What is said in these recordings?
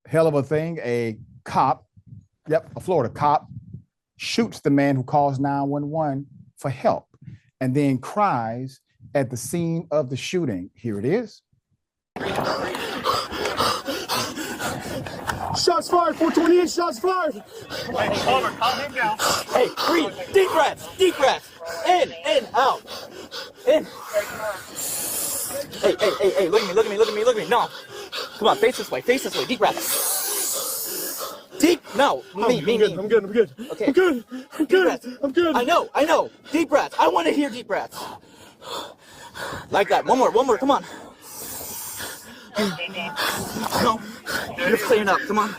hell of a thing. A cop, a Florida cop, shoots the man who calls 911 for help and then cries at the scene of the shooting. Here it is. Shots fired, 428, shots fired. Calm him down. Hey, breathe, deep breaths. In, out. In. Hey, look at me. No. Come on, face this way, deep breath. No, me. I'm good. Okay. I'm good. I know. Deep breaths. I want to hear deep breaths. Like that. One more, come on. No, you're clearing up, come on.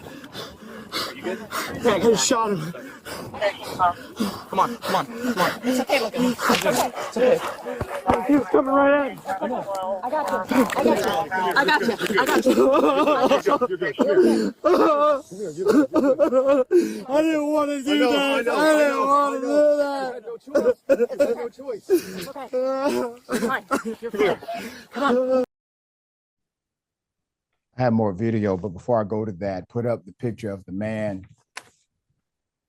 You good? I just shot him. Come on. It's okay, look at me. It's okay. He was coming right at me. I got you. I didn't want to do that. I didn't want to do that. I had no choice. It's okay. It's fine. You're fine. Come on. I have more video, but before I go to that, put up the picture of the man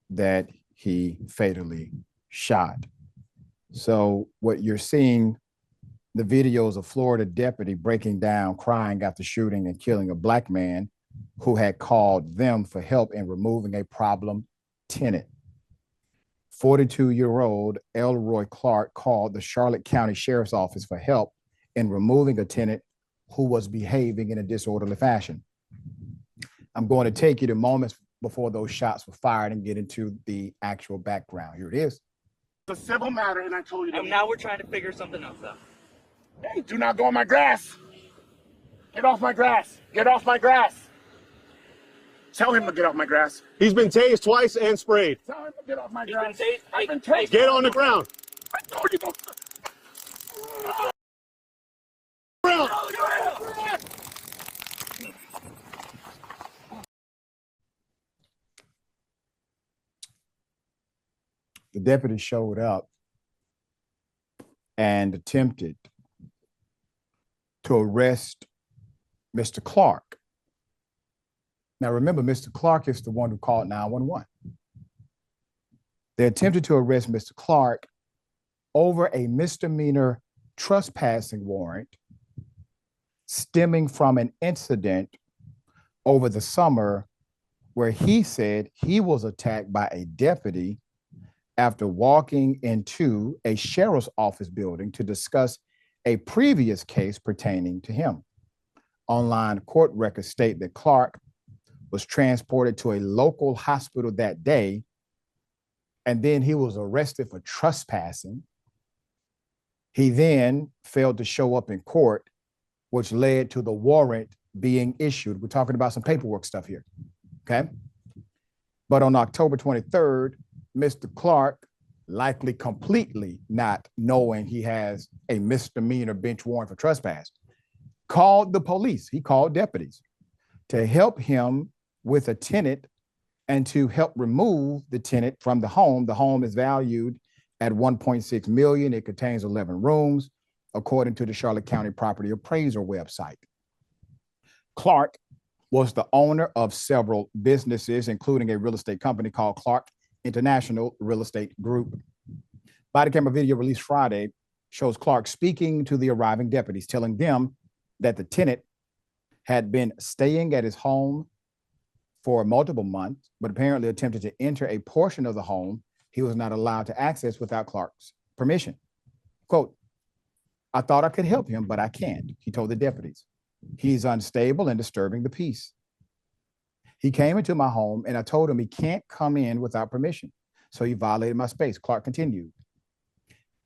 that he fatally shot. So what you're seeing, the videos of Florida deputy breaking down, crying after shooting and killing a black man who had called them for help in removing a problem tenant. 42-year-old Elroy Clarke called the Charlotte County Sheriff's Office for help in removing a tenant who was behaving in a disorderly fashion. I'm going to take you to moments before those shots were fired and get into the actual background. Here it is. It's a civil matter, and I told you to. Now we're trying to figure something else out. Hey, do not go on my grass. Get off my grass. Get off my grass. Tell him to get off my grass. He's been tased twice and sprayed. Tell him to get off my He's grass. been tased. I've been tased. Get on the ground. I told you to. The deputy showed up and attempted to arrest Mr. Clarke. Now remember, Mr. Clarke is the one who called 911. They attempted to arrest Mr. Clarke over a misdemeanor trespassing warrant stemming from an incident over the summer where he said he was attacked by a deputy after walking into a sheriff's office building to discuss a previous case pertaining to him. Online court records state that Clarke was transported to a local hospital that day, and then he was arrested for trespassing. He then failed to show up in court, which led to the warrant being issued. We're talking about some paperwork stuff here, okay? But on October 23rd, Mr. Clarke, likely completely not knowing he has a misdemeanor bench warrant for trespass, called the police. He called deputies to help him with a tenant and to help remove the tenant from the home. The home is valued at $1.6 million. It contains 11 rooms, according to the Charlotte County Property Appraiser website. Clarke was the owner of several businesses, including a real estate company called Clarke International Real Estate Group. Body camera video released Friday shows Clarke speaking to the arriving deputies, telling them that the tenant had been staying at his home for multiple months, but apparently attempted to enter a portion of the home he was not allowed to access without Clarke's permission. Quote, "I thought I could help him, but I can't," he told the deputies. "He's unstable and disturbing the peace. He came into my home and I told him he can't come in without permission. So he violated my space," Clarke continued.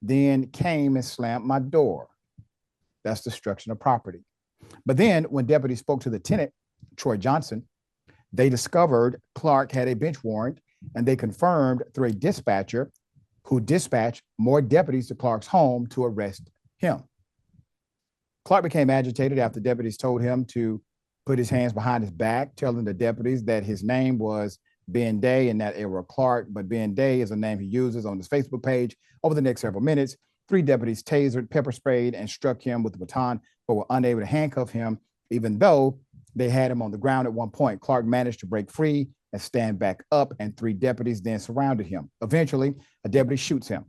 "Then came and slammed my door." That's destruction of property. But then when deputies spoke to the tenant, Troy Johnson, they discovered Clarke had a bench warrant, and they confirmed through a dispatcher who dispatched more deputies to Clarke's home to arrest him. Clarke became agitated after deputies told him to put his hands behind his back, telling the deputies that his name was Ben Day and not Elroy Clarke, but Ben Day is a name he uses on his Facebook page. Over the next several minutes, 3 deputies tasered, pepper sprayed, and struck him with a baton, but were unable to handcuff him, even though They had him on the ground at one point. Clarke managed to break free and stand back up, and 3 deputies then surrounded him. Eventually, a deputy shoots him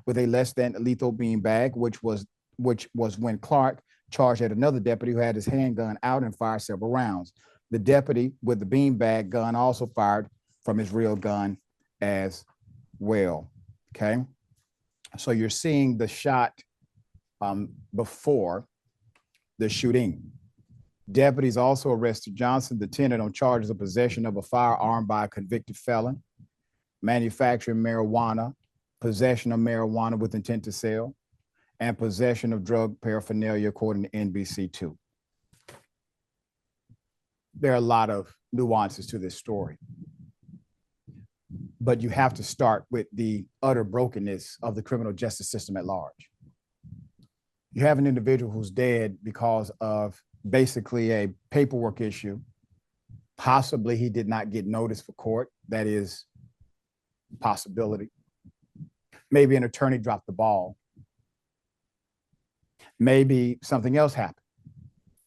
with a less than lethal beanbag, which was when Clarke charged at another deputy who had his handgun out and fired several rounds. The deputy with the beanbag gun also fired from his real gun as well. Okay, so you're seeing the shot before the shooting. Deputies also arrested Johnson, the tenant, on charges of possession of a firearm by a convicted felon, manufacturing marijuana, possession of marijuana with intent to sell, and possession of drug paraphernalia, according to NBC2. There are a lot of nuances to this story, but you have to start with the utter brokenness of the criminal justice system at large. You have an individual who's dead because of basically a paperwork issue. Possibly he did not get notice for court. That is a possibility. Maybe an attorney dropped the ball. Maybe something else happened.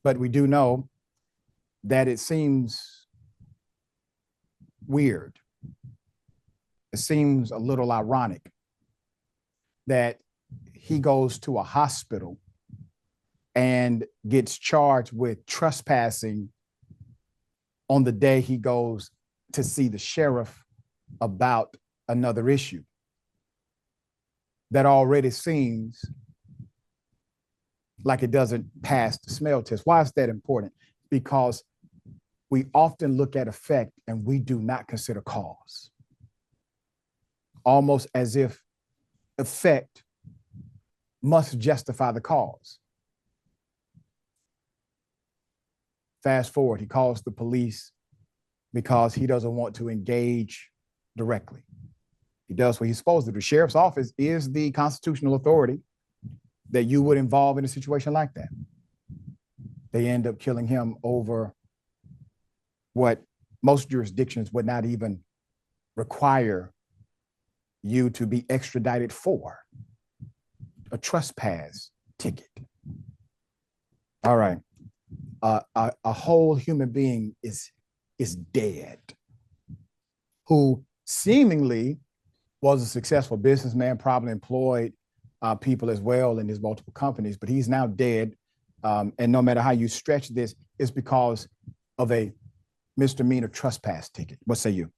But we do know that it seems weird. It seems a little ironic that he goes to a hospital and gets charged with trespassing on the day he goes to see the sheriff about another issue. That already seems like it doesn't pass the smell test. Why is that important? Because we often look at effect and we do not consider cause. Almost as if effect must justify the cause. Fast forward, he calls the police because he doesn't want to engage directly. He does what he's supposed to do. The sheriff's office is the constitutional authority that you would involve in a situation like that. They end up killing him over what most jurisdictions would not even require you to be extradited for: a trespass ticket. All right. A whole human being is dead, who seemingly was a successful businessman, probably employed people as well in his multiple companies, but he's now dead. And no matter how you stretch this, it's because of a misdemeanor trespass ticket. What say you?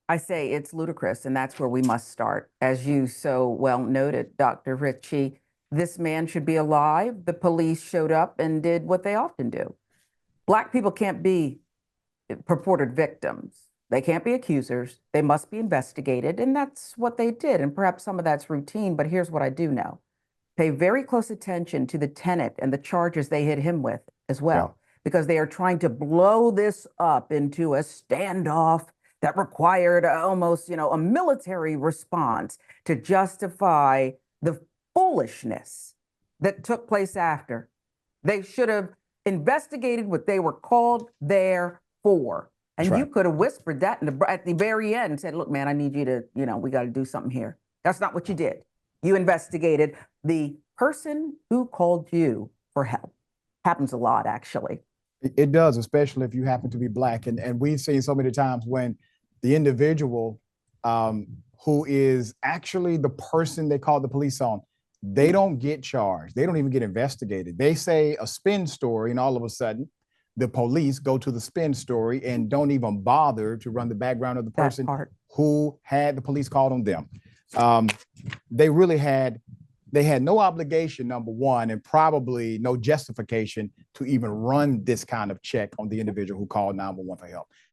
I say it's ludicrous, and that's where we must start. As you so well noted, Dr. Richey, this man should be alive. The police showed up and did what they often do. Black people can't be purported victims. They can't be accusers. They must be investigated, and that's what they did. And perhaps some of that's routine, but here's what I do know. Pay very close attention to the tenant and the charges they hit him with as well, because they are trying to blow this up into a standoff that required almost, a military response to justify the foolishness that took place after. They should have investigated what they were called there for. And you could have whispered that at the very end and said, look, man, I need you to, we got to do something here. That's not what you did. You investigated the person who called you for help. Happens a lot, actually. It does, especially if you happen to be Black. And we've seen so many times when the individual who is actually the person they called the police on, they don't get charged. They don't even get investigated. They say a spin story, and all of a sudden, the police go to the spin story and don't even bother to run the background of the person who had the police called on them. They had no obligation, number one, and probably no justification to even run this kind of check on the individual who called 911 for help.